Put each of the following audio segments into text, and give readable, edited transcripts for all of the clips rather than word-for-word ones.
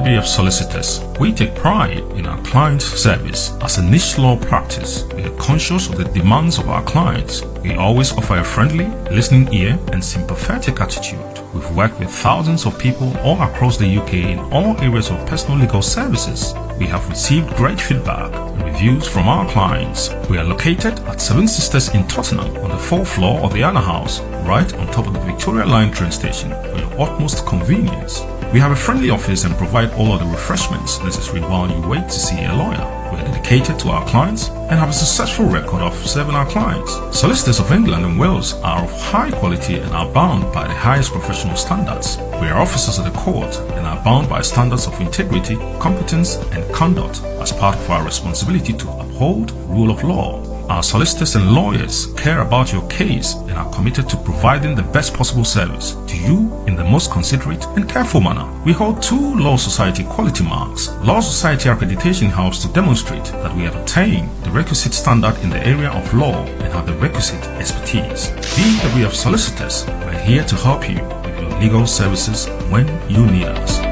BWF Solicitors, we take pride in our client service. As a niche law practice, we are conscious of the demands of our clients. We always offer a friendly, listening ear and sympathetic attitude. We've worked with thousands of people all across the UK in all areas of personal legal services. We have received great feedback and reviews from our clients. We are located at Seven Sisters in Tottenham on the 4th floor of the Anna House, right on top of the Victoria Line train station for your utmost convenience. We have a friendly office and provide all of the refreshments necessary while you wait to see a lawyer. We are dedicated to our clients and have a successful record of serving our clients. Solicitors of England and Wales are of high quality and are bound by the highest professional standards. We are officers of the court and are bound by standards of integrity, competence and conduct as part of our responsibility to uphold rule of law. Our solicitors and lawyers care about your case and are committed to providing the best possible service to you in the most considerate and careful manner. We hold 2 Law Society quality marks. Law Society accreditation helps to demonstrate that we have attained the requisite standard in the area of law and have the requisite expertise. BWF Solicitors, we're here to help you with your legal services when you need us.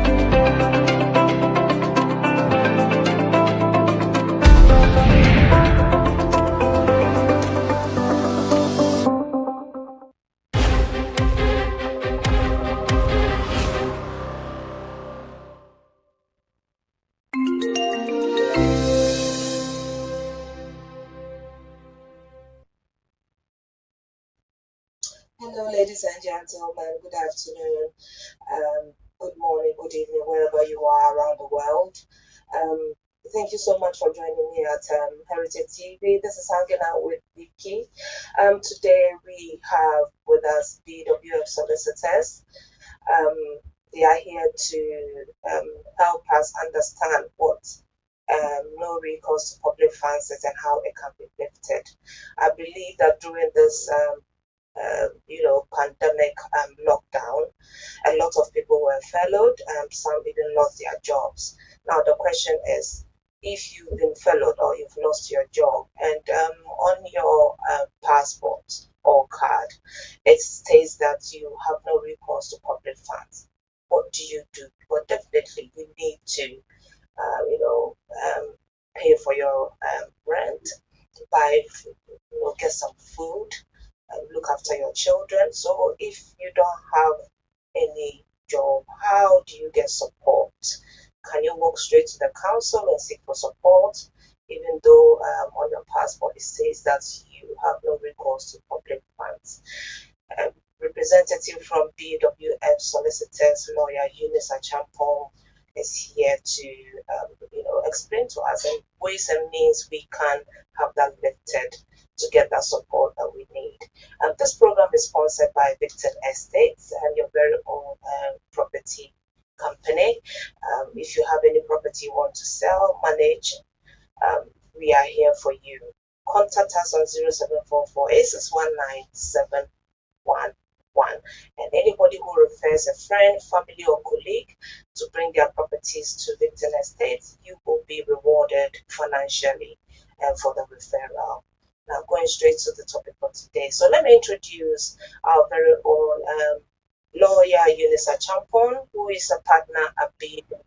Hello, ladies and gentlemen. Good afternoon, good morning, good evening, wherever you are around the world. Thank you so much for joining me at Heritage TV. This is Hanging Out with Vicky. Today we have with us BWF Solicitors. They are here to help us understand what no recourse to public funds is and how it can be lifted. I believe that during this pandemic lockdown, a lot of people were furloughed, some even lost their jobs. Now the question is, if you've been furloughed or you've lost your job and on your passport or card it states that you have no recourse to public funds, what do you do? Well, definitely you need to pay for your rent, buy get some food, look after your children. So if you don't have any job, how do you get support? Can you walk straight to the council and seek for support, even though on your passport it says that you have no recourse to public funds? Representative from BWF Solicitors, lawyer Eunice Achampong, is here to explain to us in ways and means we can have that lifted to get that support that we need. This program is sponsored by Victor Estates and your very own property company. If you have any property you want to sell, manage, we are here for you. Contact us on 0744 and anybody who refers a friend, family or colleague to bring their properties to Victor Estates, you will be rewarded financially for the referral. Now, going straight to the topic for today. So let me introduce our very own lawyer, Eunice Achampong, who is a partner at BWF.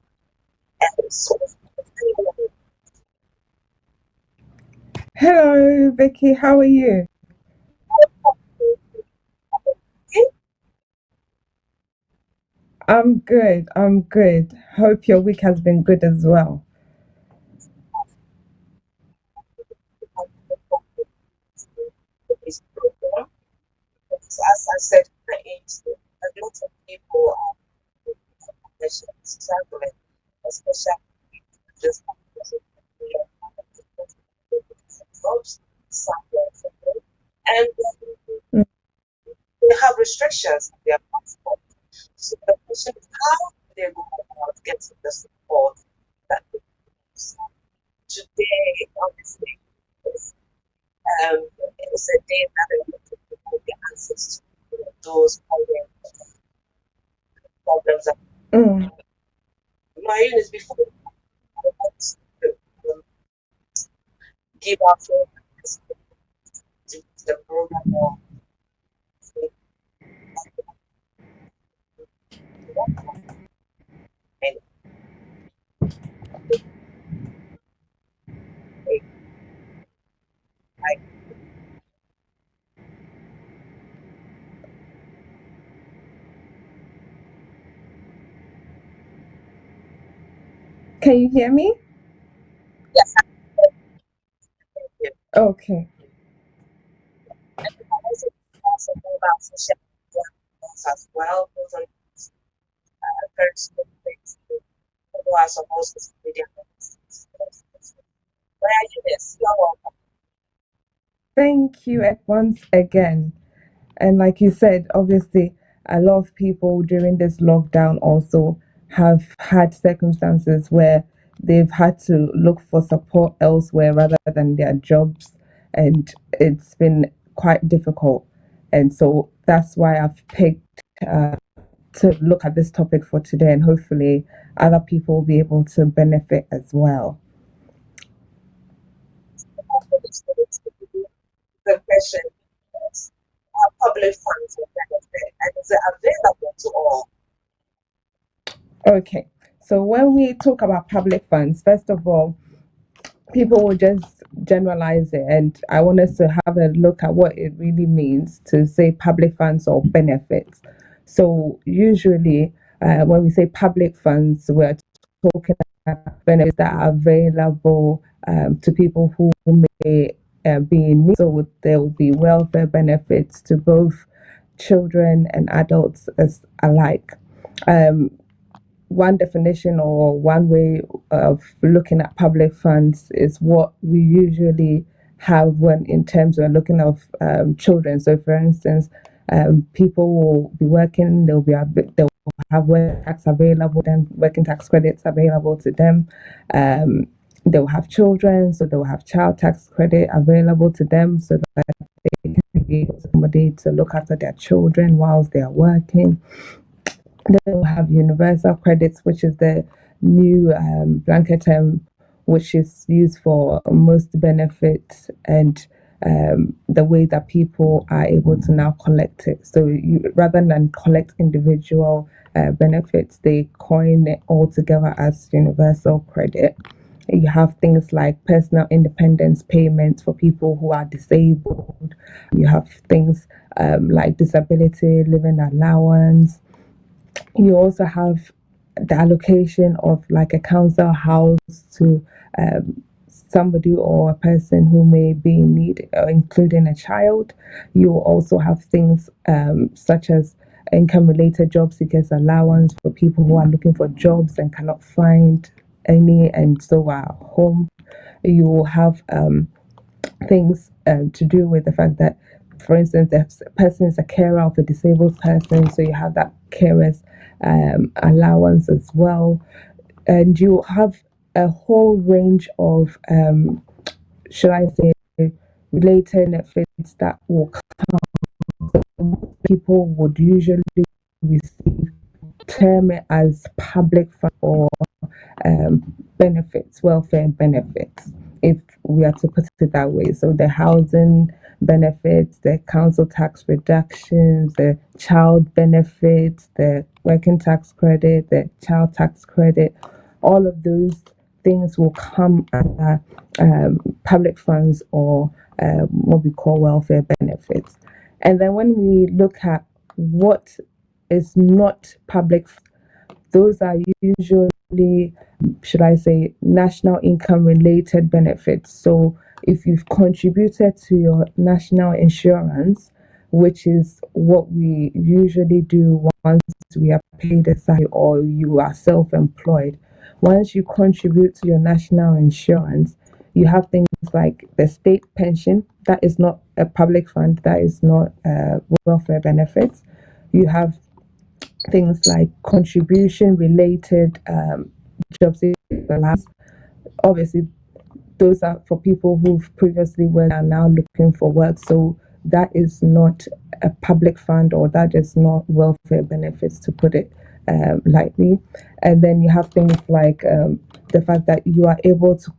Hello, Vicky. How are you? I'm good. I'm good. Hope your week has been good as well. As I said, a lot of people are struggling, especially just jobs, and Mm. they have restrictions in their passport. So the question is, how do they go about getting the support that they need? Today, obviously, it's a day that I want to put the answers to those problems. Mm. My is before give out to the program or Can you hear me? Yes, I can hear you. Okay. And we can also know about social media as well. Those are very small things who are supposed to see media. Where are you, miss? You're welcome. Thank you once again. And like you said, obviously, a lot of people during this lockdown also have had circumstances where they've had to look for support elsewhere rather than their jobs. And it's been quite difficult. And so that's why I've picked to look at this topic for today. And hopefully, other people will be able to benefit as well. The question is, are public funds will benefit and is it available to all? Okay. So when we talk about public funds, first of all, people will just generalize it, and I want us to have a look at what it really means to say public funds or benefits. So usually, when we say public funds, we're talking about benefits that are available to people who may be in need. So there will be welfare benefits to both children and adults as alike. Um, One definition or one way of looking at public funds is what we usually have when in terms of looking of children. So, for instance, people will be working, they'll have work tax available, then working tax credits available to them. Um, they'll have children, so they'll have child tax credit available to them, so that they can be able to somebody to look after their children whilst they are working. Then we have universal credits, which is the new blanket term, which is used for most benefits and the way that people are able to now collect it. So rather than collect individual benefits, they coin it all together as universal credit. You have things like personal independence payments for people who are disabled. You have things like disability living allowance. You also have the allocation of like a council house to somebody or a person who may be in need, including a child. You also have things such as income related job seekers allowance for people who are looking for jobs and cannot find any and so are home. You will have things to do with the fact that, for instance, the person is a carer of a disabled person, so you have that carer's allowance as well, and you have a whole range of, should I say, related benefits that will people would usually receive, term it as public fund or benefits, welfare benefits, if we are to put it that way. So the housing benefits, the council tax reductions, the child benefits, the working tax credit, the child tax credit, all of those things will come under public funds or what we call welfare benefits. And then when we look at what is not public, those are usually, should I say, national income related benefits. So if you've contributed to your national insurance, which is what we usually do once we are paid a salary or you are self employed, once you contribute to your national insurance, you have things like the state pension. That is not a public fund, that is not welfare benefits. You have things like contribution related job allowance. Obviously, those are for people who've previously worked and are now looking for work. So that is not a public fund or that is not welfare benefits, to put it lightly. And then you have things like the fact that you are able to,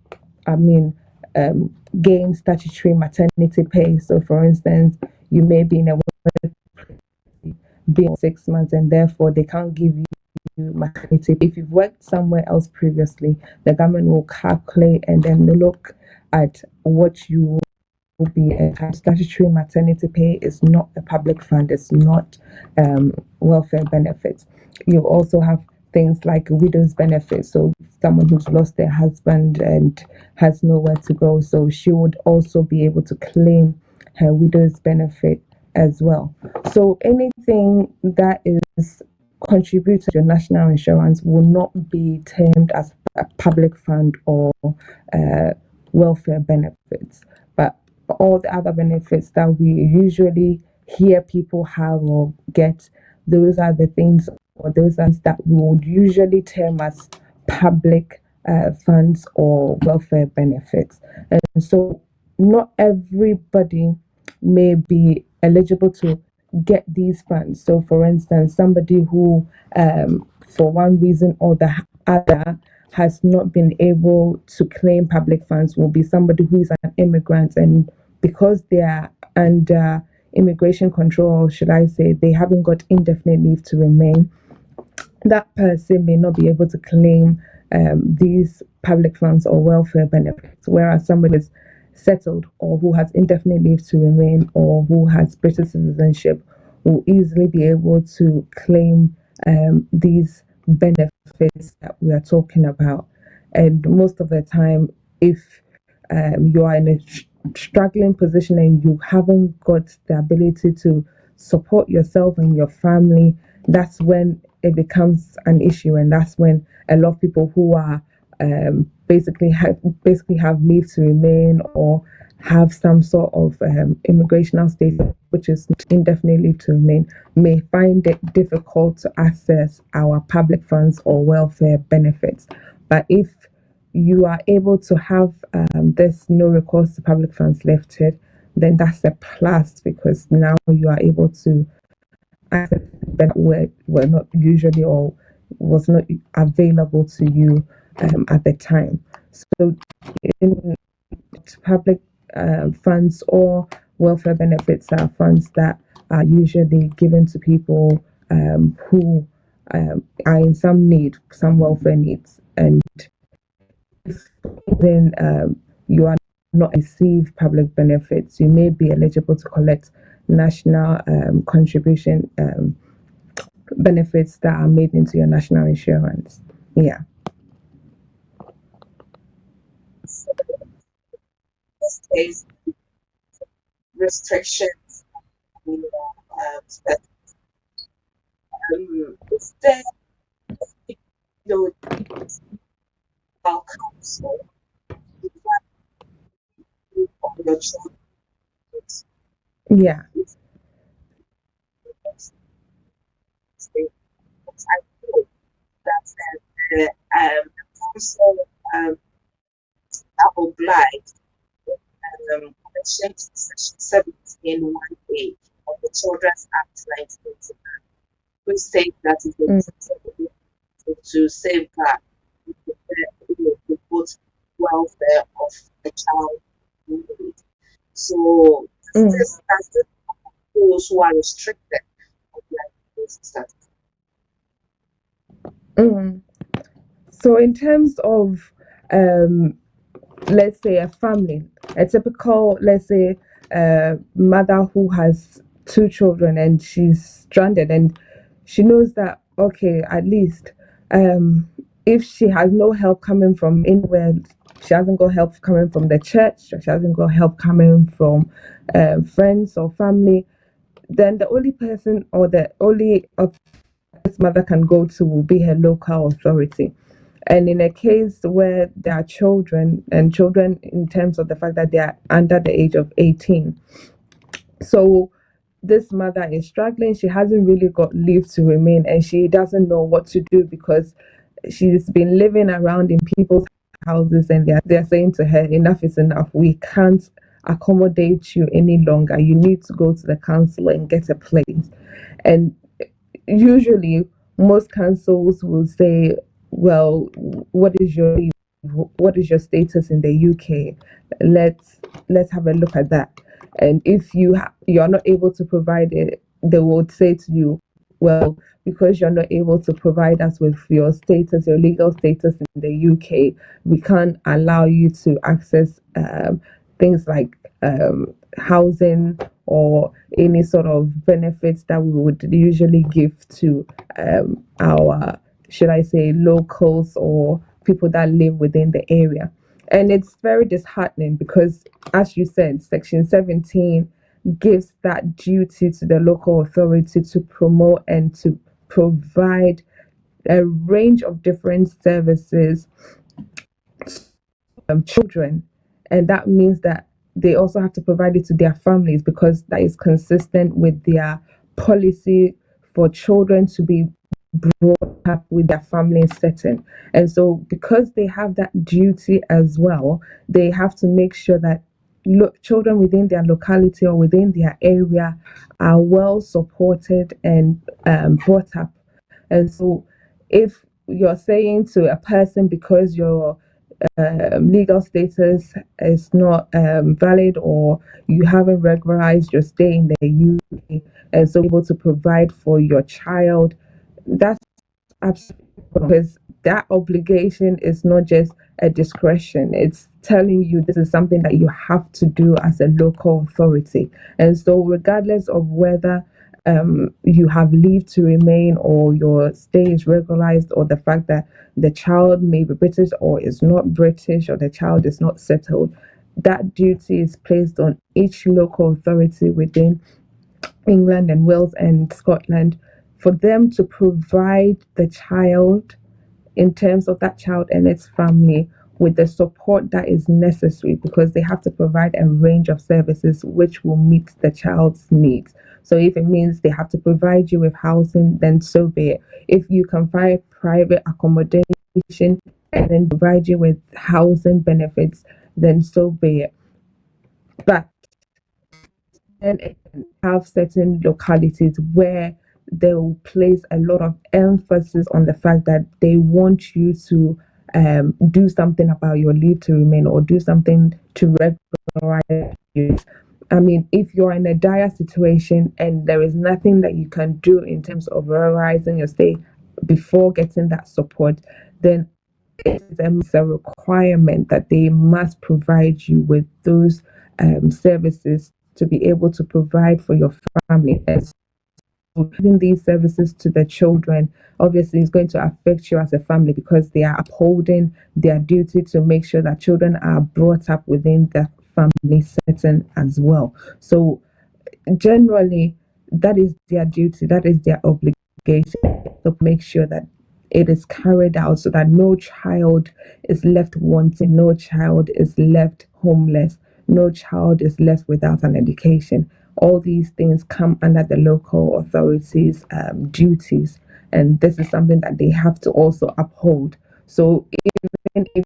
I mean, gain statutory maternity pay. So, for instance, you may be in a being 6 months and therefore they can't give you maternity. If you've worked somewhere else previously, the government will calculate and then look at what you will be entitled. Statutory maternity pay is not a public fund, it's not welfare benefits. You also have things like a widow's benefit. So someone who's lost their husband and has nowhere to go, so she would also be able to claim her widow's benefit as well. So anything that is contributed to your national insurance will not be termed as a public fund or welfare benefits, but all the other benefits that we usually hear people have or get, those are the things or those are that we would usually term as public funds or welfare benefits. And so not everybody may be eligible to get these funds. So, for instance, somebody who, for one reason or the other, has not been able to claim public funds will be somebody who is an immigrant, and because they are under immigration control, should I say, they haven't got indefinite leave to remain, that person may not be able to claim these public funds or welfare benefits, whereas somebody is settled or who has indefinite leave to remain or who has British citizenship will easily be able to claim these benefits that we are talking about. And most of the time, if you are in a struggling position and you haven't got the ability to support yourself and your family, that's when it becomes an issue, and that's when a lot of people who are basically have leave to remain or have some sort of immigrational status, which is indefinite leave to remain, may find it difficult to access our public funds or welfare benefits. But if you are able to have this no recourse to public funds lifted, then that's a plus, because now you are able to access that were not usually or was not available to you at the time. So in public funds or welfare benefits are funds that are usually given to people who are in some need, some welfare needs. And then you are not receive public benefits, you may be eligible to collect national contribution benefits that are made into your national insurance. Yeah. This case, restrictions, you know, is there, you know, our council on your children? Yeah. I know that the council are obliged Section 17 1A of the Children's Act 1989, which states that it is to safeguard the both welfare of the child in need. So that's those who are restricted of their status. So in terms of let's say a family, a typical, let's say, mother who has two children and she's stranded, and she knows that, okay, at least if she has no help coming from anywhere, she hasn't got help coming from the church, she hasn't got help coming from friends or family, then the only person or the only this mother can go to will be her local authority. And in a case where there are children, and children in terms of the fact that they are under the age of 18, so this mother is struggling, she hasn't really got leave to remain, and she doesn't know what to do because she's been living around in people's houses, and they're saying to her, enough is enough, we can't accommodate you any longer, you need to go to the council and get a place. And usually most councils will say, well, what is your status in the UK? Let's have a look at that. And if you're not able to provide it, they would say to you, well, because you're not able to provide us with your status, your legal status in the UK, we can't allow you to access things like housing or any sort of benefits that we would usually give to our should I say, locals or people that live within the area. And it's very disheartening because, as you said, Section 17 gives that duty to the local authority to promote and to provide a range of different services children, and that means that they also have to provide it to their families because that is consistent with their policy for children to be brought up with their family setting. And so, because they have that duty as well, they have to make sure that children within their locality or within their area are well supported and brought up. And so, if you're saying to a person because your legal status is not valid or you haven't regularized your stay in the UK and so able to provide for your child, that's absolutely because that obligation is not just a discretion, it's telling you this is something that you have to do as a local authority. And so regardless of whether you have leave to remain or your stay is regularized or the fact that the child may be British or is not British or the child is not settled, that duty is placed on each local authority within England and Wales and Scotland for them to provide the child in terms of that child and its family with the support that is necessary because they have to provide a range of services which will meet the child's needs. So if it means they have to provide you with housing, then so be it. If you can find private accommodation and then provide you with housing benefits, then so be it. But then again, have certain localities where they will place a lot of emphasis on the fact that they want you to do something about your leave to remain or do something to regularize you. I mean, if you're in a dire situation and there is nothing that you can do in terms of regularizing your stay before getting that support, then it's a requirement that they must provide you with those services to be able to provide for your family. And so giving these services to the children obviously is going to affect you as a family because they are upholding their duty to make sure that children are brought up within the family setting as well. So generally, that is their duty, that is their obligation to make sure that it is carried out so that no child is left wanting, no child is left homeless, no child is left without an education. All these things come under the local authorities' duties, and this is something that they have to also uphold. So even if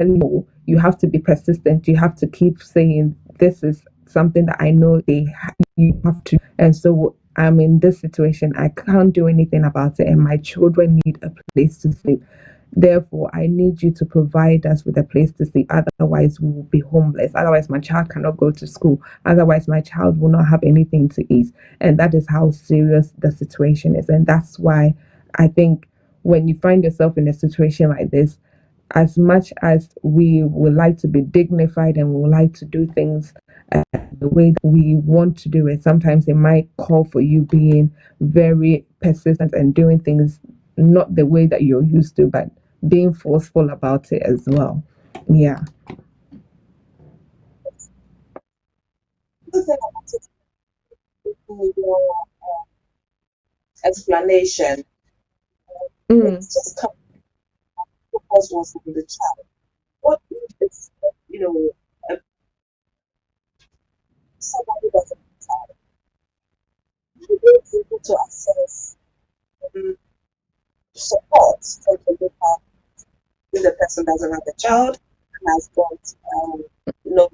no, you have to be persistent. You have to keep saying this is something that I know you have to. And so I'm in this situation. I can't do anything about it, and my children need a place to sleep. Therefore, I need you to provide us with a place to sleep. Otherwise, we will be homeless. Otherwise, my child cannot go to school. Otherwise, my child will not have anything to eat. And that is how serious the situation is. And that's why I think when you find yourself in a situation like this, as much as we would like to be dignified and we would like to do things the way that we want to do it, sometimes it might call for you being very persistent and doing things not the way that you're used to, but being forceful about it as well. Yeah. The thing I wanted to in your explanation, Mm. it's just come focus was on the child. What if it's, uh, somebody doesn't have a child? You be able to access um, support from the local if the person doesn't have a child and has got no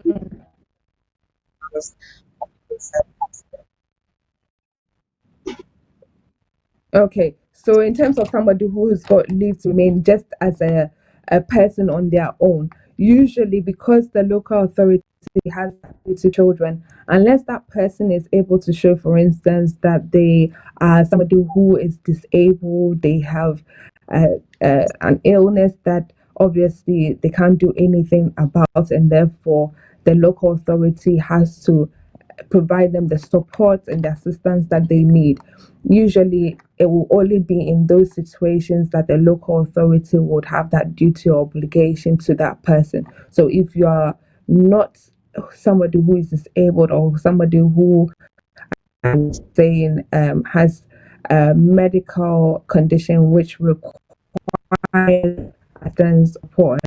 Okay, so in terms of somebody who's got leave to remain just as a person on their own, usually because the local authority has to children, unless that person is able to show, for instance, that they are somebody who is disabled, they have an illness that obviously they can't do anything about, and therefore the local authority has to provide them the support and the assistance that they need. Usually, it will only be in those situations that the local authority would have that duty or obligation to that person. So if you are not somebody who is disabled, or somebody who I'm saying has a medical condition which requires assistance support,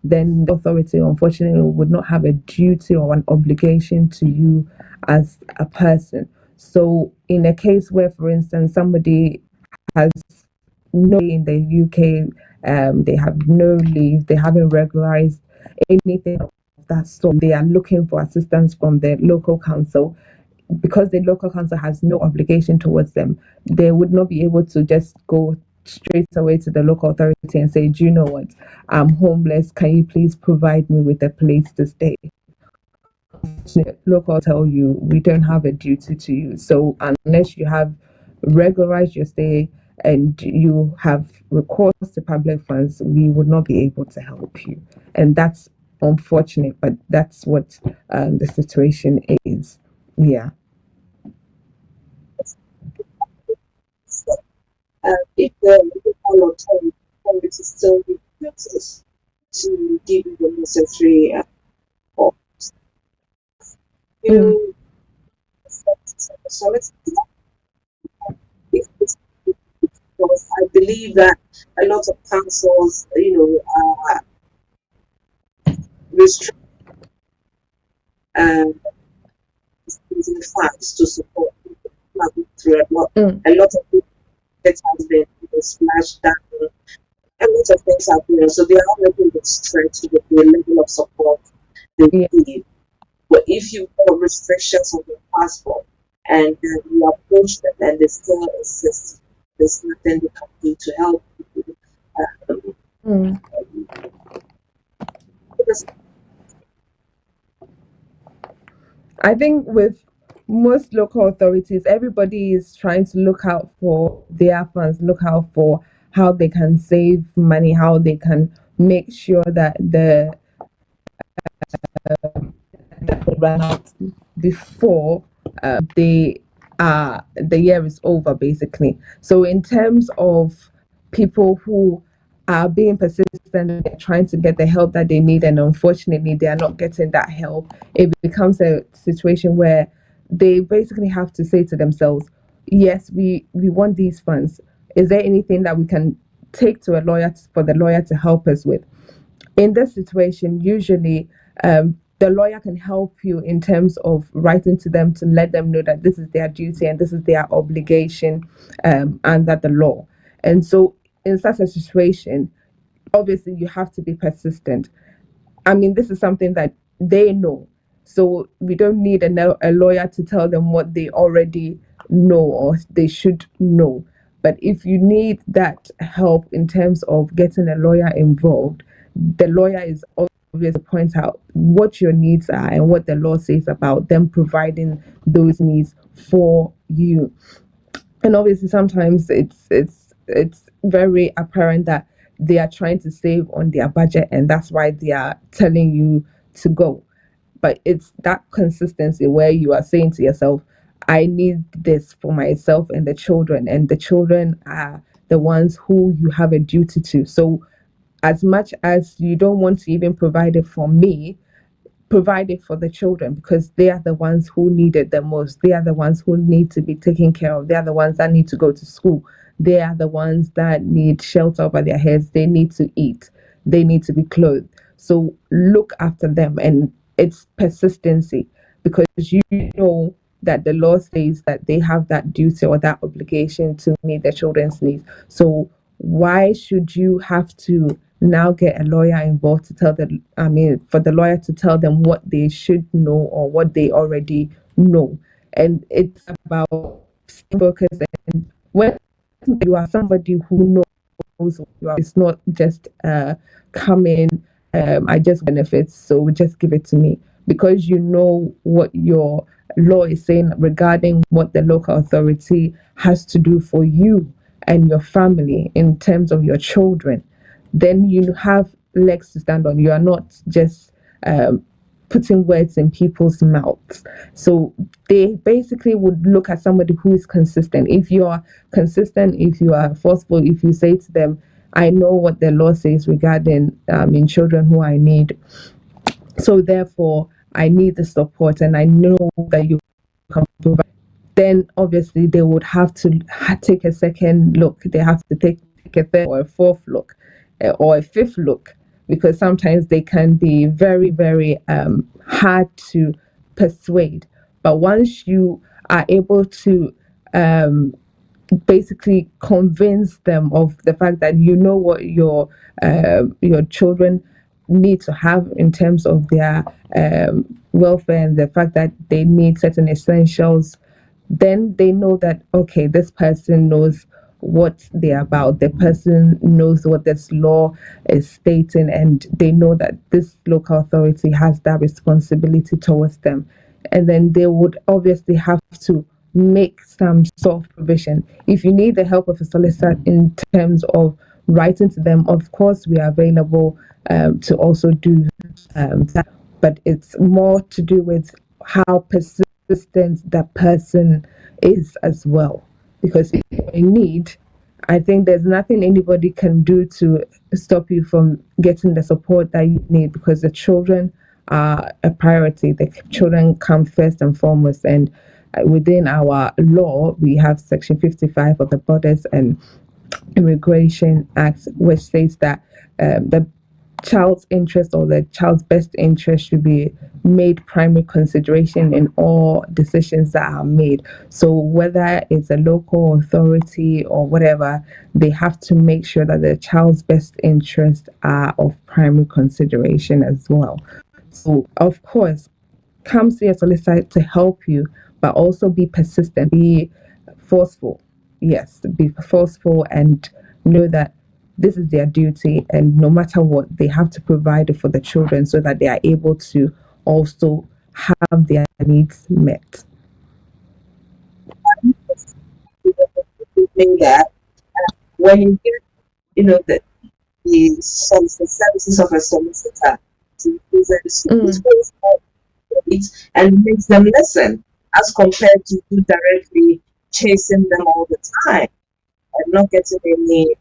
then the authority unfortunately would not have a duty or an obligation to you as a person. So in a case where, for instance, somebody has no in the UK, they have no leave, they haven't regularized anything of that sort, they are looking for assistance from the local council. Because the local council has no obligation towards them, they would not be able to just go straight away to the local authority and say, do you know what, I'm homeless, can you please provide me with a place to stay? Local tell you we don't have a duty to you. So unless you have regularized your stay and you have recourse to public funds, we would not be able to help you. And that's unfortunate, but that's what the situation is. Yeah. If the local authority still refuses to give you the necessary help, Mm, you solicit if it's, because I believe that a lot of councils, are restrict um, using funds to support people through mm, a lot of people that has been smashed down. A lot of things have been, so they are already stretched with the level of support they yeah. need. But if you have restrictions on your passport and then you approach them and they still insist, there's nothing they can do to help you. Um, Mm. because I think with most local authorities, everybody is trying to look out for their funds, look out for how they can save money, how they can make sure that that will run out before the year is over, basically. So in terms of people who are being persistent and they're trying to get the help that they need, and unfortunately they are not getting that help, it becomes a situation where they basically have to say to themselves, yes, we want these funds. Is there anything that we can take to a lawyer for the lawyer to help us with? In this situation, usually the lawyer can help you in terms of writing to them to let them know that this is their duty and this is their obligation under the law. And so, in such a situation, obviously, you have to be persistent. I mean, this is something that they know. So we don't need a lawyer to tell them what they already know or they should know. But if you need that help in terms of getting a lawyer involved, the lawyer is obvious to point out what your needs are and what the law says about them providing those needs for you. And obviously sometimes it's very apparent that they are trying to save on their budget, and that's why they are telling you to go. But it's that consistency where you are saying to yourself, I need this for myself and the children are the ones who you have a duty to. So as much as you don't want to even provide it for me, provide it for the children, because they are the ones who need it the most. They are the ones who need to be taken care of. They are the ones that need to go to school. They are the ones that need shelter over their heads. They need to eat. They need to be clothed. So look after them. And it's persistency, because you know that the law says that they have that duty or that obligation to meet their children's needs. So why should you have to now get a lawyer involved to tell them, I mean, for the lawyer to tell them what they should know or what they already know? And it's about focus. And when you are somebody who knows what you are, it's not just come in, I just benefits, so just give it to me, because you know what your law is saying regarding what the local authority has to do for you and your family in terms of your children. Then you have legs to stand on. You are not just putting words in people's mouths. So they basically would look at somebody who is consistent. If you are consistent, if you are forceful, if you say to them, I know what the law says regarding in children who I need, so therefore I need the support and I know that you can provide, then obviously they would have to take a second look. They have to take a third or a fourth look, or a fifth look, because sometimes they can be very, very hard to persuade. But once you are able to basically convince them of the fact that you know what your children need to have in terms of their welfare, and the fact that they need certain essentials, then they know that okay, this person knows what they're about. The person knows what this law is stating, and they know that this local authority has that responsibility towards them. And then they would obviously have to make some sort of provision. If you need the help of a solicitor in terms of writing to them, of course, we are available to also do that. But it's more to do with how persistent that person is as well. Because if you're in need, I think there's nothing anybody can do to stop you from getting the support that you need, because the children are a priority. The children come first and foremost. And within our law, we have Section 55 of the Borders and Immigration Act, which states that the child's interest or the child's best interest should be made primary consideration in all decisions that are made. So whether it's a local authority or whatever, they have to make sure that the child's best interests are of primary consideration as well. So of course, come see a solicitor to help you, but also be persistent, be forceful. Yes, be forceful and know that this is their duty, and no matter what, they have to provide it for the children so that they are able to also have their needs met. Think that when you get, the services of a solicitor to present it and makes them listen, as compared to you directly chasing them all the time and not getting any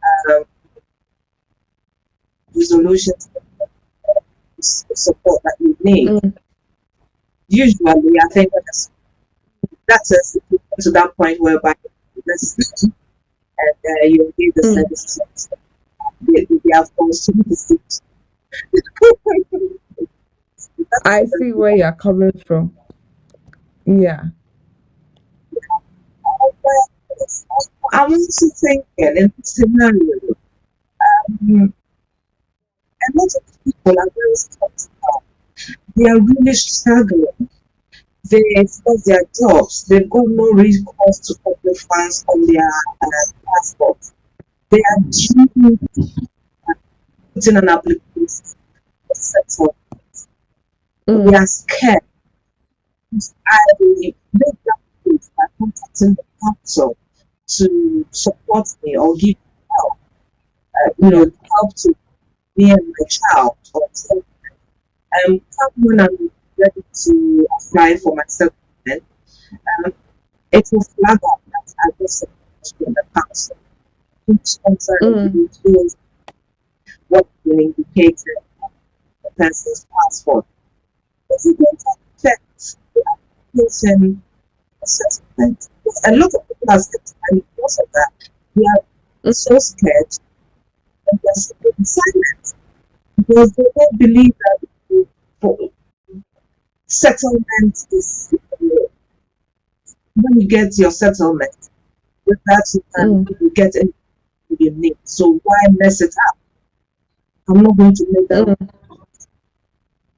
resolutions, support that you need. Usually, I think that's us to that point whereby you listen and you give the services. They are forced to visit. I see where you're coming from. Yeah. I'm also thinking in this scenario, a lot of people are very skeptical. They are really struggling. It's not their jobs. They've got no recourse to public funds on their passport. They are due putting an application for settlement. They are scared. I make that case by contacting the council to support me or give me help. Help to me and my child or something. Come when I'm ready to apply for my settlement, it will flag up that I was supposed to be in the council, which sponsor includes what will indicate the person's passport. President checked the application assessment. A lot of people are skeptical, and because of that, they are so scared and they're staying silent because they don't believe that settlement is when you get your settlement, with that you get anything you need. So why mess it up? I'm not going to make that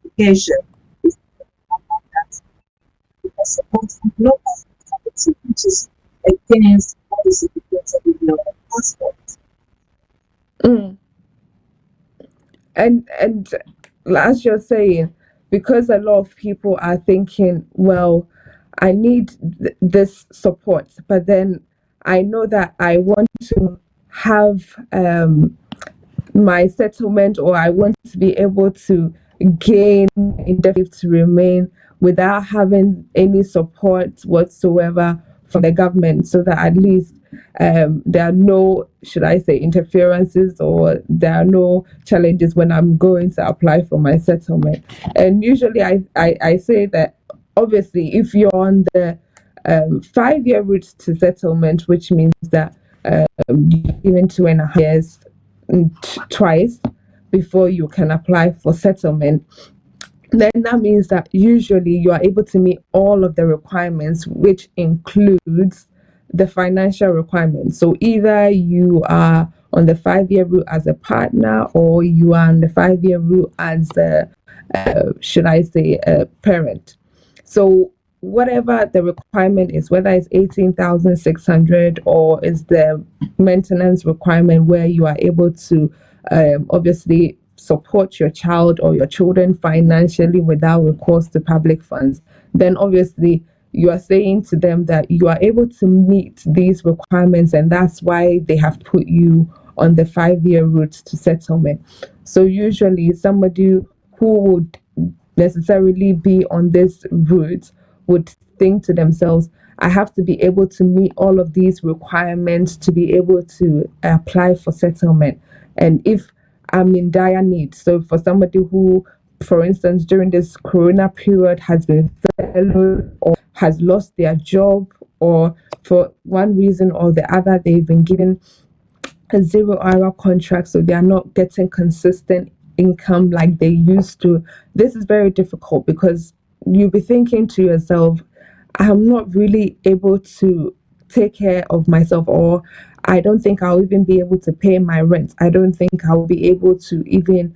application. Because suppose no authority which is against what is indicated in your passport. And as you're saying, because a lot of people are thinking, well, I need this support, but then I know that I want to have my settlement, or I want to be able to gain indefinite to remain without having any support whatsoever from the government, so that at least there are no, should I say, interferences, or there are no challenges when I'm going to apply for my settlement. And usually I say that obviously if you're on the 5 year route to settlement, which means that you're given 2.5 years twice before you can apply for settlement, then that means that usually you are able to meet all of the requirements, which includes the financial requirements. So either you are on the 5 year route as a partner, or you are on the 5 year route as a, should I say, a parent. So whatever the requirement is, whether it's 18,600 or is the maintenance requirement where you are able to obviously support your child or your children financially without recourse to public funds, then obviously you are saying to them that you are able to meet these requirements, and that's why they have put you on the 5 year route to settlement. So usually somebody who would necessarily be on this route would think to themselves, I have to be able to meet all of these requirements to be able to apply for settlement. And if I'm in dire need, so for somebody who, for instance, during this corona period has been furloughed or has lost their job, or for one reason or the other, they've been given a 0 hour contract, so they are not getting consistent income like they used to. This is very difficult because you'll be thinking to yourself, I'm not really able to take care of myself, or I don't think I'll even be able to pay my rent. I don't think I'll be able to even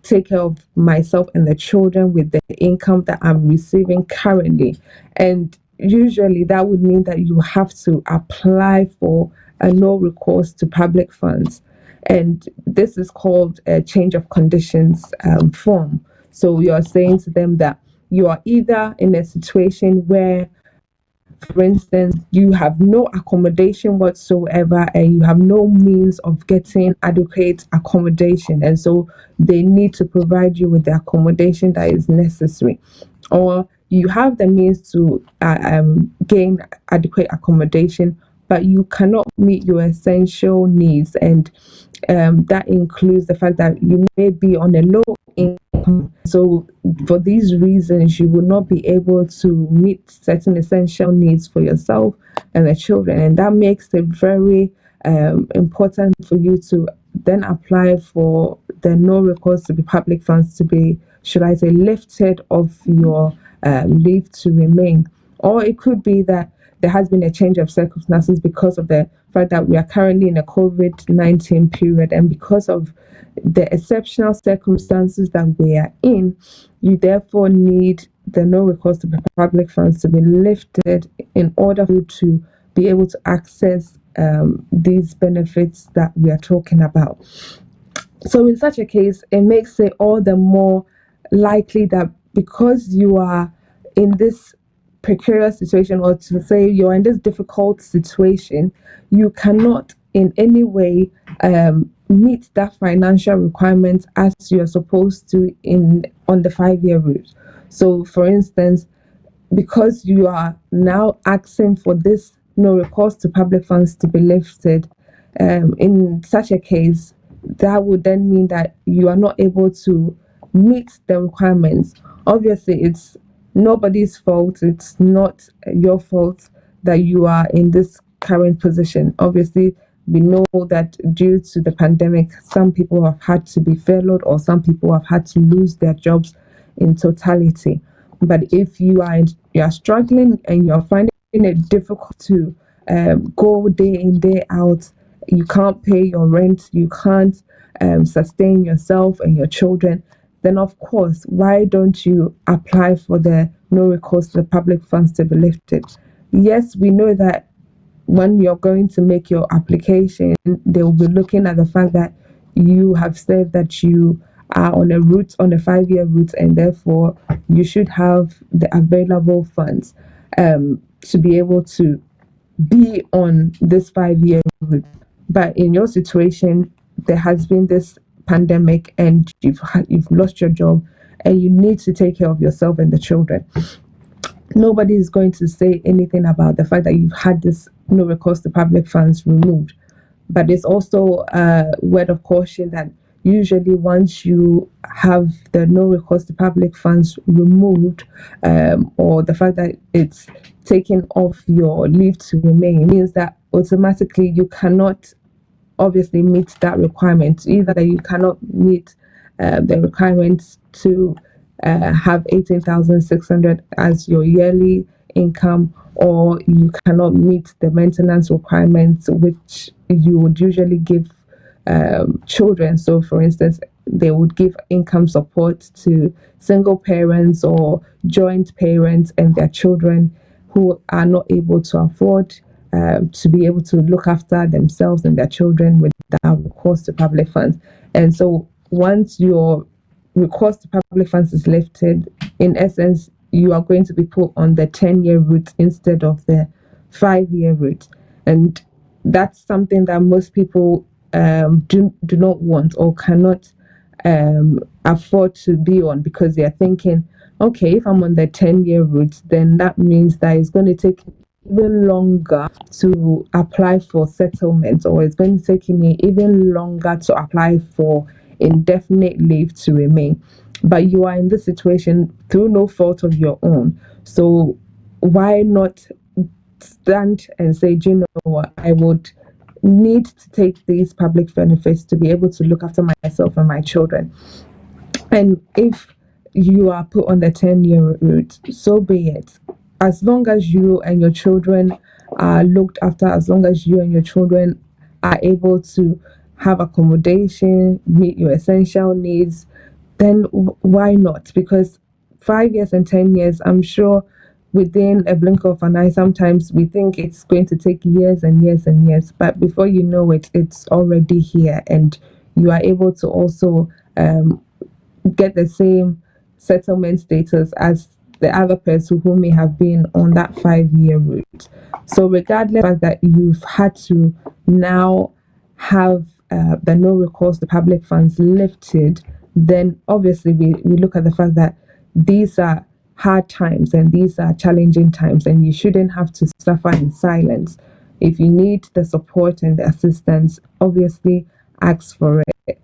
take care of myself and the children with the income that I'm receiving currently. And usually that would mean that you have to apply for a no recourse to public funds. And this is called a change of conditions form. So you're saying to them that you are either in a situation where, for instance, you have no accommodation whatsoever and you have no means of getting adequate accommodation, and so they need to provide you with the accommodation that is necessary, or you have the means to gain adequate accommodation, but you cannot meet your essential needs, and that includes the fact that you may be on a low income. So, for these reasons, you will not be able to meet certain essential needs for yourself and the children, and that makes it very important for you to then apply for the no recourse to the public funds to be, should I say, lifted off your leave to remain. Or it could be that there has been a change of circumstances because of the fact that we are currently in a COVID-19 period, and because of the exceptional circumstances that we are in, you therefore need the no recourse to public funds to be lifted in order for you to be able to access these benefits that we are talking about. So in such a case, it makes it all the more likely that because you are in this precarious situation, or to say you're in this difficult situation, you cannot in any way meet that financial requirement as you're supposed to in on the 5 year route. So for instance, because you are now asking for this no recourse to public funds to be lifted, in such a case, that would then mean that you are not able to meet the requirements. Obviously, it's nobody's fault, it's not your fault that you are in this current position. Obviously, we know that due to the pandemic, some people have had to be furloughed, or some people have had to lose their jobs in totality. But if you are struggling and you're finding it difficult to go day in day out, you can't pay your rent, you can't sustain yourself and your children, then of course, why don't you apply for the no recourse to the public funds to be lifted? Yes, we know that when you're going to make your application, they will be looking at the fact that you have said that you are on a route, on a 5 year route, and therefore you should have the available funds to be able to be on this 5 year route. But in your situation, there has been this pandemic, and you've lost your job, and you need to take care of yourself and the children. Nobody is going to say anything about the fact that you've had this no recourse to public funds removed. But it's also a word of caution that usually once you have the no recourse to public funds removed, or the fact that it's taken off your leave to remain, means that automatically you cannot obviously meet that requirement. Either that you cannot meet the requirements to have 18,600 as your yearly income, or you cannot meet the maintenance requirements which you would usually give children. So, for instance, they would give income support to single parents or joint parents and their children who are not able to afford to be able to look after themselves and their children without recourse to public funds. And so, once your recourse to public funds is lifted, in essence, you are going to be put on the 10-year route instead of the 5-year route. And that's something that most people do not want or cannot afford to be on, because they're thinking, okay, if I'm on the 10-year route, then that means that it's going to take even longer to apply for settlement, or it's going to take me even longer to apply for indefinite leave to remain. But you are in this situation through no fault of your own. So why not stand and say, do you know what, I would need to take these public benefits to be able to look after myself and my children. And if you are put on the 10-year route, so be it. As long as you and your children are looked after, as long as you and your children are able to have accommodation, meet your essential needs, then why not? Because 5 years and 10 years, I'm sure within a blink of an eye, sometimes we think it's going to take years and years and years, but before you know it, it's already here, and you are able to also get the same settlement status as the other person who may have been on that 5-year route. So, regardless of the fact that you've had to now have the no recourse to public funds lifted, then obviously we look at the fact that these are hard times and these are challenging times, and you shouldn't have to suffer in silence. If you need the support and the assistance, obviously ask for it.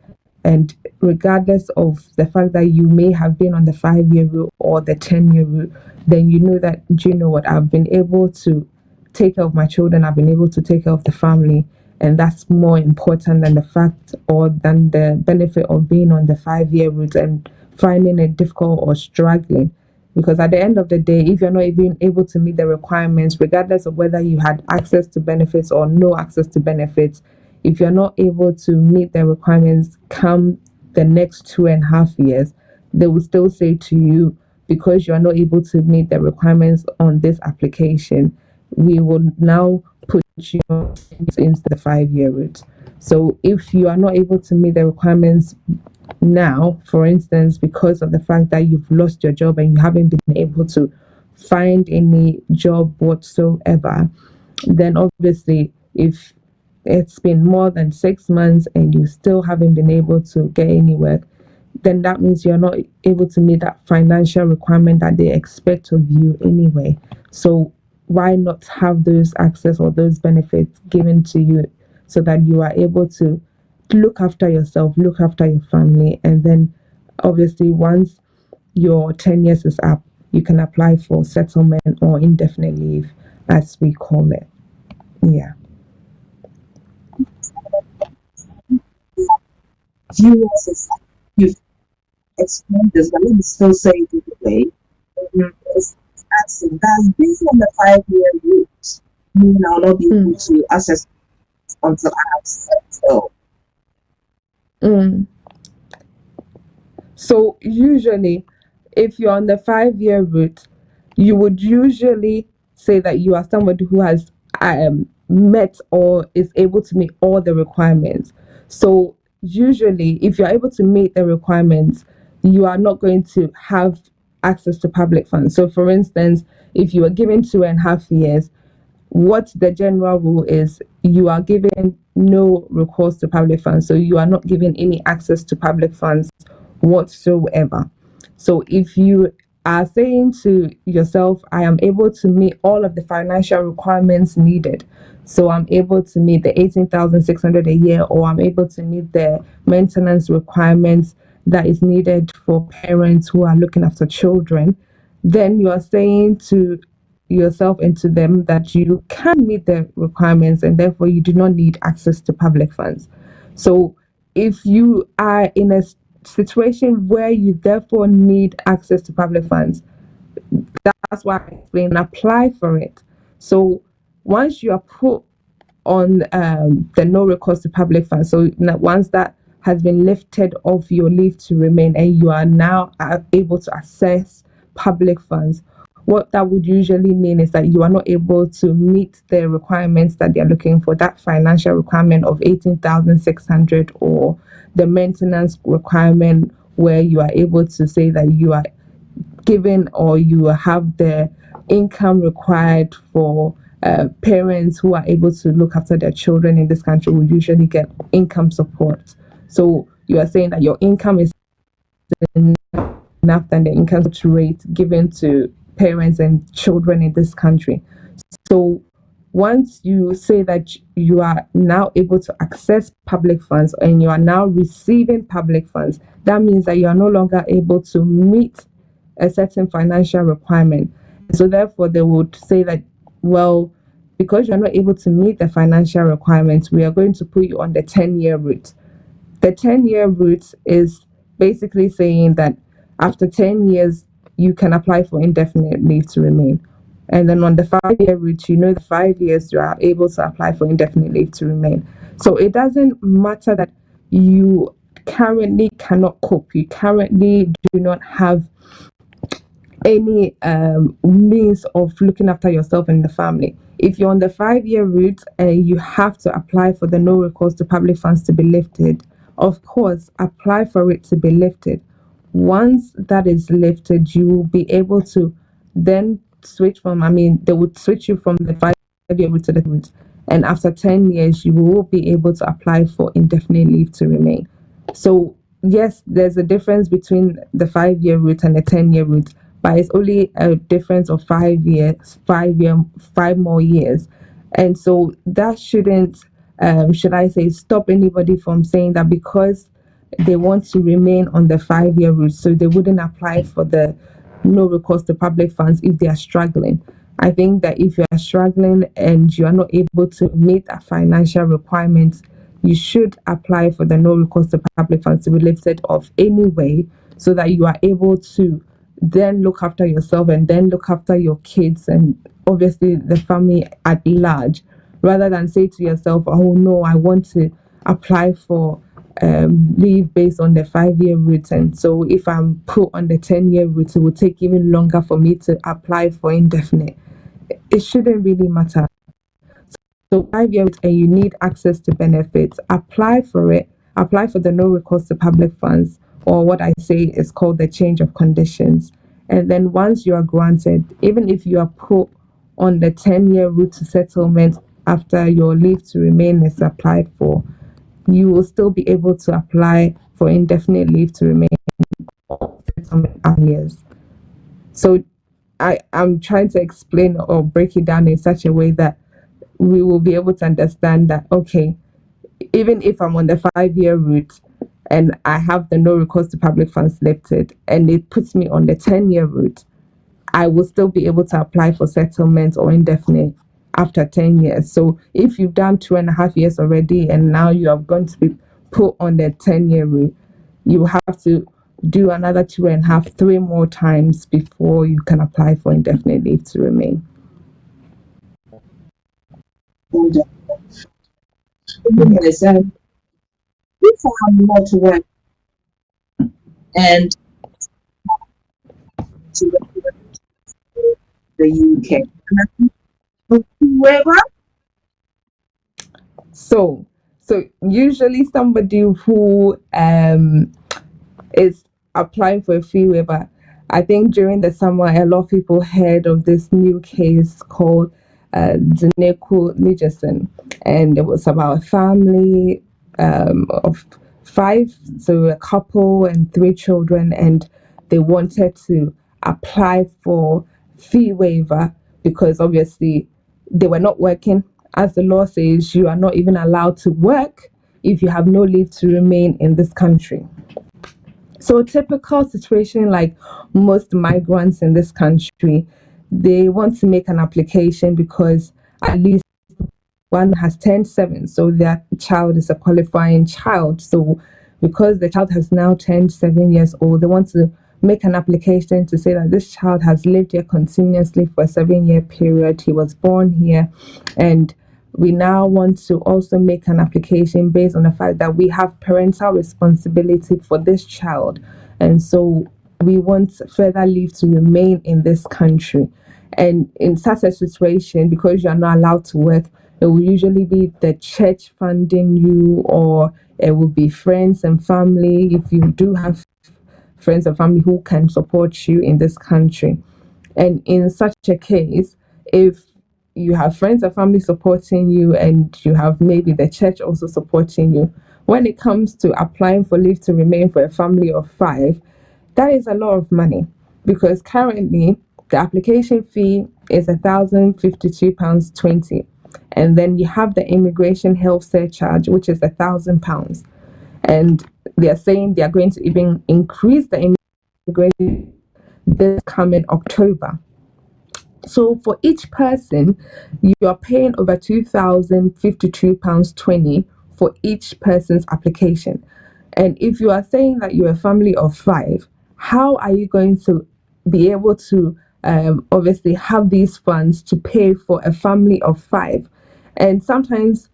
And regardless of the fact that you may have been on the 5-year route or the 10-year route, then you know that, do you know what, I've been able to take care of my children, I've been able to take care of the family, and that's more important than the fact or than the benefit of being on the 5-year route and finding it difficult or struggling. Because at the end of the day, if you're not even able to meet the requirements, regardless of whether you had access to benefits or no access to benefits, if you're not able to meet the requirements come the next 2.5 years, they will still say to you, because you are not able to meet the requirements on this application, we will now put you into the 5-year route. So if you are not able to meet the requirements now, for instance, because of the fact that you've lost your job and you haven't been able to find any job whatsoever, then obviously if it's been more than 6 months and you still haven't been able to get any work, then that means you're not able to meet that financial requirement that they expect of you anyway. So why not have those access or those benefits given to you so that you are able to look after yourself, look after your family, and then obviously once your 10 years is up, you can apply for settlement or indefinite leave, as we call it. Yeah. Viewers, is you've explained this, but let me still say it the way. It's asking, does being on the 5-year route mean I'll not be able to access until I have settled? So usually, if you're on the 5-year route, you would usually say that you are somebody who has met or is able to meet all the requirements. So usually, if you're able to meet the requirements, you are not going to have access to public funds. So, for instance, if you are given 2.5 years, what the general rule is, you are given no recourse to public funds. So you are not given any access to public funds whatsoever. So if you are saying to yourself, I am able to meet all of the financial requirements needed. So I'm able to meet the 18,600 a year, or I'm able to meet the maintenance requirements that is needed for parents who are looking after children, then you are saying to yourself and to them that you can meet the requirements and therefore you do not need access to public funds. So if you are in a situation where you therefore need access to public funds, that's why I explain apply for it. So once you are put on the no recourse to public funds, so once that has been lifted off your leave to remain and you are now able to access public funds, what that would usually mean is that you are not able to meet the requirements that they're looking for, that financial requirement of 18,600 or the maintenance requirement where you are able to say that you are given or you have the income required for parents who are able to look after their children in this country will usually get income support. So you are saying that your income is enough than the income rate given to parents and children in this country. So once you say that you are now able to access public funds and you are now receiving public funds, that means that you are no longer able to meet a certain financial requirement. So therefore they would say that, well, because you're not able to meet the financial requirements, we are going to put you on the 10-year route. The 10-year route is basically saying that after 10 years, you can apply for indefinite leave to remain. And then on the 5-year route, the 5 years you are able to apply for indefinite leave to remain. So it doesn't matter that you currently cannot cope, you currently do not have any means of looking after yourself and the family. If you're on the 5-year route and you have to apply for the no recourse to public funds to be lifted, of course, apply for it to be lifted. Once that is lifted, you will be able to then switch they would switch you from the 5-year route to the route. And after 10 years, you will be able to apply for indefinite leave to remain. So, yes, there's a difference between the 5-year route and the 10-year route, but it's only a difference of 5 years, 5 more years. And so that shouldn't, should I say, stop anybody from saying that because they want to remain on the 5-year route, so they wouldn't apply for the no recourse to public funds if they are struggling. I think that if you are struggling and you are not able to meet a financial requirement, you should apply for the no recourse to public funds to be lifted off anyway, so that you are able to then look after yourself and then look after your kids and obviously the family at large, rather than say to yourself, oh no, I want to apply for leave based on the 5-year route, and so if I'm put on the 10-year route, it will take even longer for me to apply for indefinite. It shouldn't really matter. So 5 years and you need access to benefits, apply for it. Apply for the no recourse to public funds, or what I say is called the change of conditions. And then once you are granted, even if you are put on the 10-year route to settlement after your leave to remain is applied for, you will still be able to apply for indefinite leave to remain for settlement years. So I'm trying to explain or break it down in such a way that we will be able to understand that, okay, even if I'm on the 5-year route and I have the no recourse to public funds lifted and it puts me on the 10-year route, I will still be able to apply for settlement or indefinite after 10 years. So if you've done 2.5 years already and now you are going to be put on the 10-year route, you have to do another 2.5, 3 more times before you can apply for indefinite leave to remain. Yes, if I'm not well and to the UK, wherever. So usually somebody who is applying for a fee waiver, I think during the summer a lot of people heard of this new case called Dineku Nijasen, and it was about a family of 5, so a couple and 3 children, and they wanted to apply for fee waiver because obviously they were not working. As the law says, you are not even allowed to work if you have no leave to remain in this country. So, typical situation like most migrants in this country, they want to make an application because at least one has turned 7, so their child is a qualifying child. So, because the child has now turned 7 years old, they want to make an application to say that this child has lived here continuously for a 7 year period. He was born here, and we now want to also make an application based on the fact that we have parental responsibility for this child, and so we want further leave to remain in this country. And in such a situation, because you are not allowed to work, it will usually be the church funding you, or it will be friends and family if you do have friends and family who can support you in this country. And in such a case, if you have friends and family supporting you and you have maybe the church also supporting you, when it comes to applying for leave to remain for a family of 5, that is a lot of money, because currently the application fee is £1,052.20, and then you have the immigration health surcharge, which is £1,000, and they are saying they are going to even increase the immigration this coming October. So for each person, you are paying over £2,052.20 for each person's application. And if you are saying that you're a family of 5, how are you going to be able to obviously have these funds to pay for a family of 5? And sometimes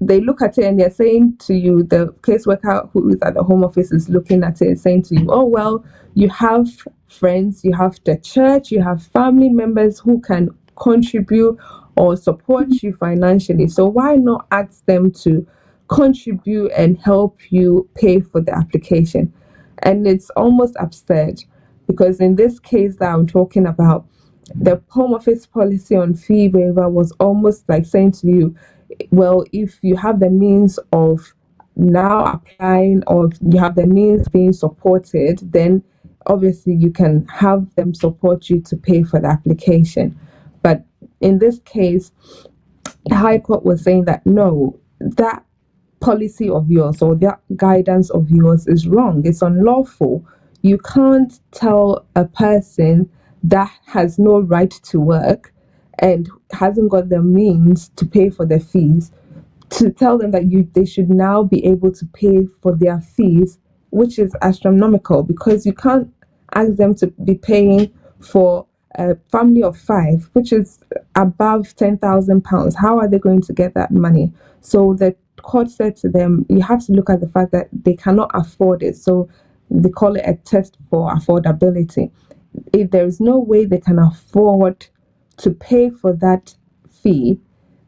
they look at it and they're saying to you, the caseworker who is at the home office is looking at it and saying to you, oh, well, you have friends, you have the church, you have family members who can contribute or support you financially. So why not ask them to contribute and help you pay for the application? And it's almost absurd, because in this case that I'm talking about, the home office policy on fee waiver was almost like saying to you, well, if you have the means of now applying, or you have the means being supported, then obviously you can have them support you to pay for the application. But in this case, the High Court was saying that no, that policy of yours or that guidance of yours is wrong. It's unlawful. You can't tell a person that has no right to work and hasn't got the means to pay for the fees, to tell them that they should now be able to pay for their fees, which is astronomical, because you can't ask them to be paying for a family of 5, which is above £10,000. How are they going to get that money? So the court said to them, you have to look at the fact that they cannot afford it. So they call it a test for affordability. If there is no way they can afford to pay for that fee,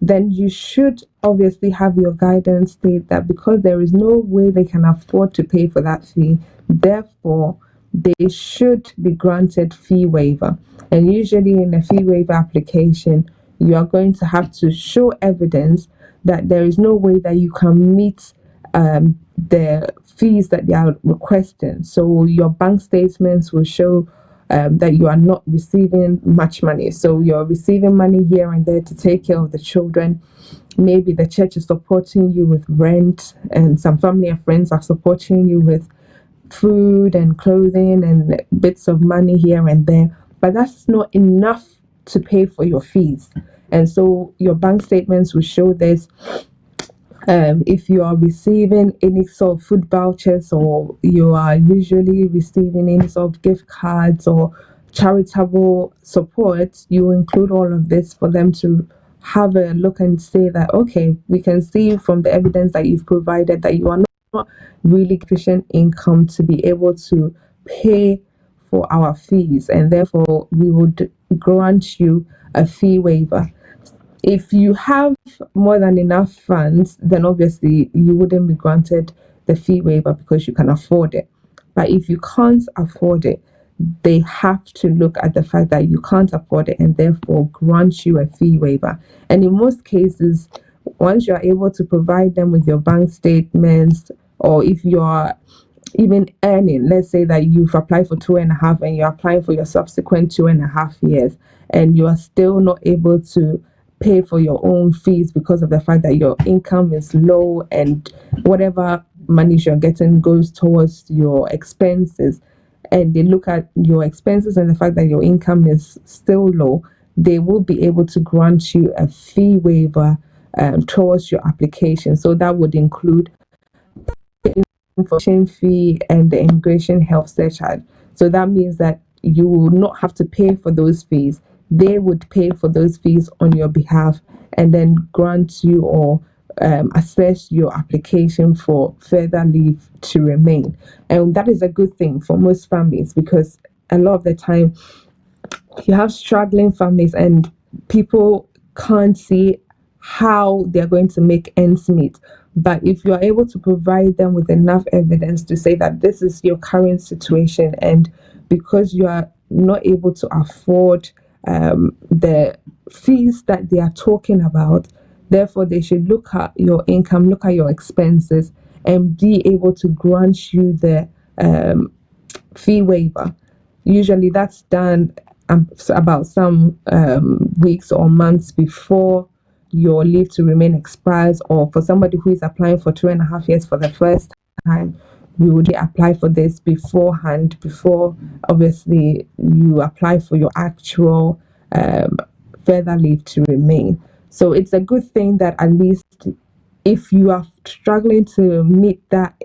then you should obviously have your guidance state that because there is no way they can afford to pay for that fee, therefore they should be granted fee waiver. And usually in a fee waiver application, you are going to have to show evidence that there is no way that you can meet the fees that they are requesting. So your bank statements will show that you are not receiving much money. So you're receiving money here and there to take care of the children. Maybe the church is supporting you with rent, and some family and friends are supporting you with food and clothing and bits of money here and there. But that's not enough to pay for your fees. And so your bank statements will show this. If you are receiving any sort of food vouchers, or you are usually receiving any sort of gift cards or charitable support, you include all of this for them to have a look and say that, okay, we can see from the evidence that you've provided that you are not really sufficient income to be able to pay for our fees, and therefore we would grant you a fee waiver. If you have more than enough funds, then obviously you wouldn't be granted the fee waiver because you can afford it. But if you can't afford it, they have to look at the fact that you can't afford it and therefore grant you a fee waiver. And in most cases, once you are able to provide them with your bank statements, or if you are even earning. Let's say that you've applied for 2.5 and you're applying for your subsequent 2.5 years, and you are still not able to pay for your own fees because of the fact that your income is low and whatever money you're getting goes towards your expenses, and they look at your expenses and the fact that your income is still low, they will be able to grant you a fee waiver towards your application. So that would include information fee and the immigration health surcharge. So that means that you will not have to pay for those fees. They would pay for those fees on your behalf and then grant you or assess your application for further leave to remain. And that is a good thing for most families, because a lot of the time you have struggling families and people can't see how they're going to make ends meet. But if you are able to provide them with enough evidence to say that this is your current situation, and because you are not able to afford the fees that they are talking about, therefore they should look at your income, look at your expenses, and be able to grant you the fee waiver. Usually that's done about some weeks or months before your leave to remain expires, or for somebody who is applying for 2.5 years for the first time, you would apply for this beforehand, before obviously you apply for your actual further leave to remain. So it's a good thing that at least if you are struggling to meet that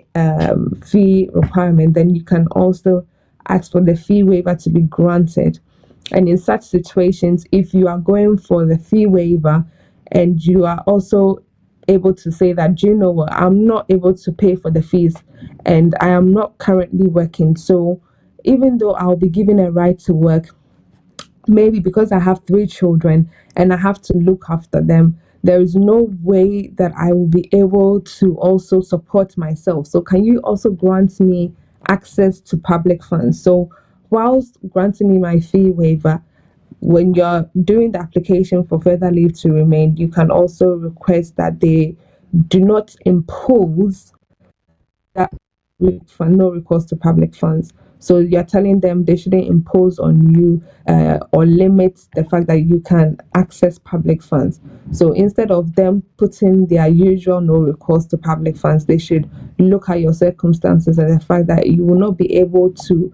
fee requirement, then you can also ask for the fee waiver to be granted. And in such situations, if you are going for the fee waiver and you are also able to say that, "Do you know what, I'm not able to pay for the fees and I am not currently working. So even though I'll be given a right to work, maybe because I have 3 children and I have to look after them, there is no way that I will be able to also support myself. So can you also grant me access to public funds?" So whilst granting me my fee waiver, when you're doing the application for further leave to remain, you can also request that they do not impose that for no recourse to public funds. So you're telling them they shouldn't impose on you or limit the fact that you can access public funds. So instead of them putting their usual no recourse to public funds, they should look at your circumstances and the fact that you will not be able to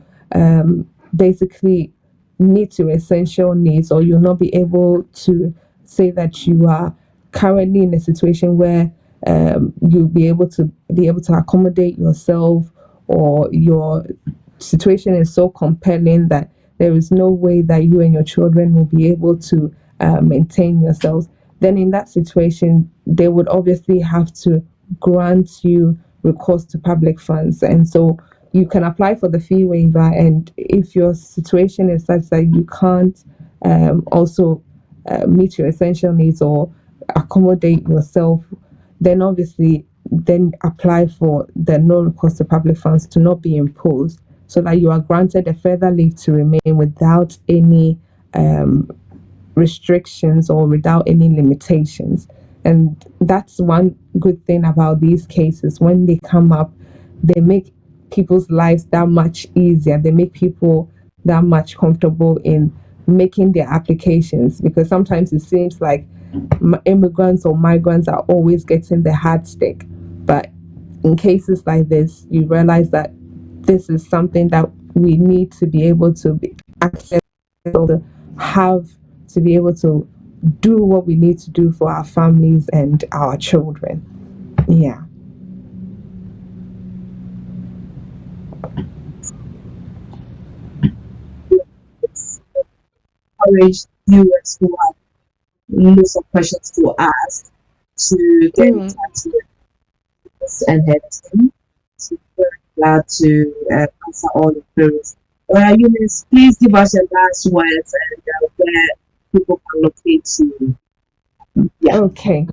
basically meet your essential needs, or you'll not be able to say that you are currently in a situation where you'll be able to accommodate yourself, or your situation is so compelling that there is no way that you and your children will be able to maintain yourselves. Then in that situation, they would obviously have to grant you recourse to public funds. And so you can apply for the fee waiver, and if your situation is such that you can't also meet your essential needs or accommodate yourself, then obviously then apply for the no recourse to public funds to not be imposed, so that you are granted a further leave to remain without any restrictions or without any limitations. And that's one good thing about these cases. When they come up, they make people's lives that much easier. They make people that much comfortable in making their applications, because sometimes it seems like immigrants or migrants are always getting the hard stick. But in cases like this, you realize that this is something that we need to be able to be access, to have, to be able to do what we need to do for our families and our children. Yeah. Encourage viewers who have lots of questions to ask to get in Mm. touch with us and her team. So we're very glad to answer all the queries. Eunice, please give us your last words and where people can locate you. Yeah. Okay.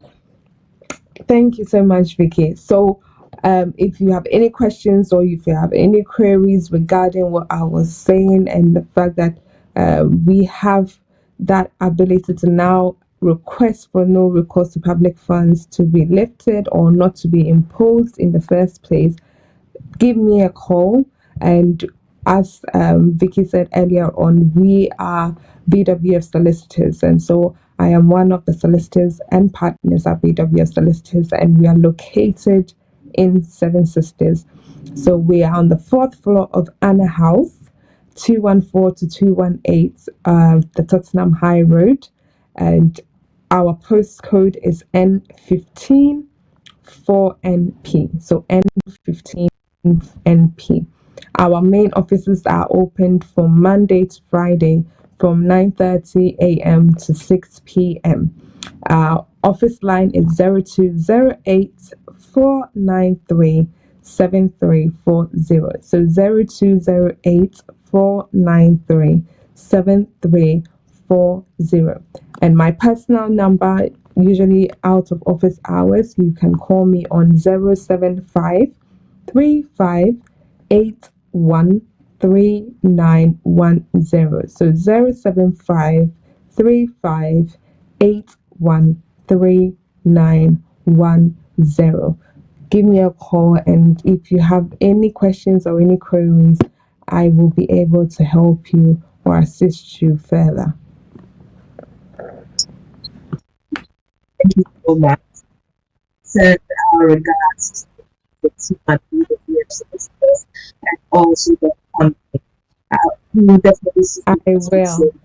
Thank you so much, Vicky. So, if you have any questions or if you have any queries regarding what I was saying and the fact that we have that ability to now request for no recourse to public funds to be lifted or not to be imposed in the first place, give me a call. And as Vicky said earlier on, we are BWF solicitors, and so I am one of the solicitors and partners at BWF solicitors, and we are located in Seven Sisters. So we are on the fourth floor of Anna House, 214 to 218, the Tottenham High Road, and our postcode is N15 4NP. So N15 NP. Our main offices are opened from Monday to Friday from 9:30 a.m. to 6 p.m. Our office line is 0208 493 7340. So 0208 493 7340. And my personal number, usually out of office hours, you can call me on 075 35813910. So 075 35813910. Give me a call, and if you have any questions or any queries, I will be able to help you or assist you further. Thank you so much. Send our regards to the BWF solicitors and also the company. We will definitely see I you will. soon.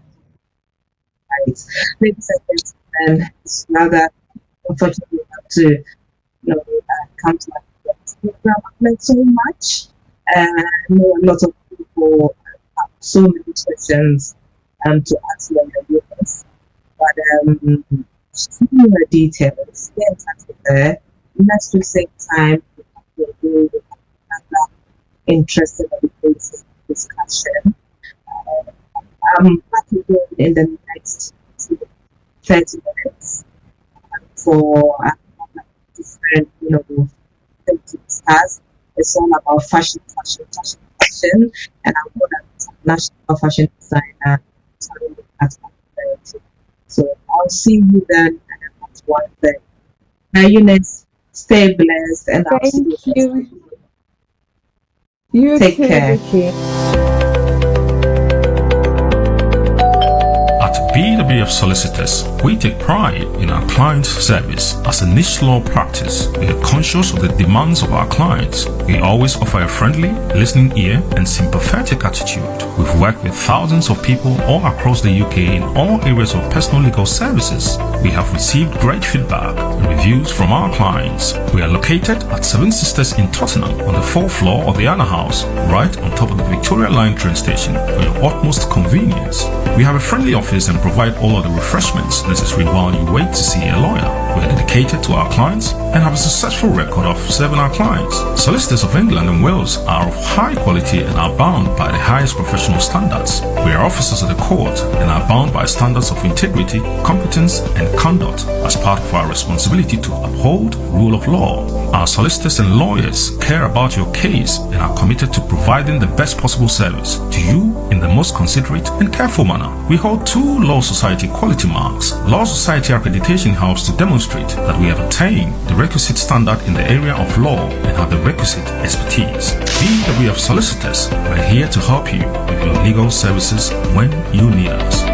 Right. Ladies and gentlemen, it's rather unfortunately have to come to my program. I've learned so much. I know a lot of people have so many questions to ask when they're with us. But see the details, get in touch with her. Next week, same time, we'll do another interesting education discussion. I'm back again in the next 30 minutes for different, things to discuss. It's all about fashion, and I'm going to international fashion designer. So I'll see you then at one thing. Now, Eunice, stay blessed, and I'll see you. Thank you. You Take too, care. Vicky. At BWF Solicitors, we take pride in our clients' service. As a niche law practice, we are conscious of the demands of our clients. We always offer a friendly, listening ear and sympathetic attitude. We've worked with thousands of people all across the UK in all areas of personal legal services. We have received great feedback and reviews from our clients. We are located at Seven Sisters in Tottenham on the 4th floor of the Anna House, right on top of the Victoria Line train station for your utmost convenience. We have a friendly office and provide all of the refreshments necessary while you wait to see a lawyer. We are dedicated to our clients and have a successful record of serving our clients. Solicitors of England and Wales are of high quality and are bound by the highest professional standards. We are officers of the court and are bound by standards of integrity, competence and conduct as part of our responsibility to uphold rule of law. Our solicitors and lawyers care about your case and are committed to providing the best possible service to you in the most considerate and careful manner. We hold 2 Law Society quality marks. Law Society accreditation helps to demonstrate that we have attained the requisite standard in the area of law and have the requisite expertise. BWF Solicitors, we're here to help you with your legal services when you need us.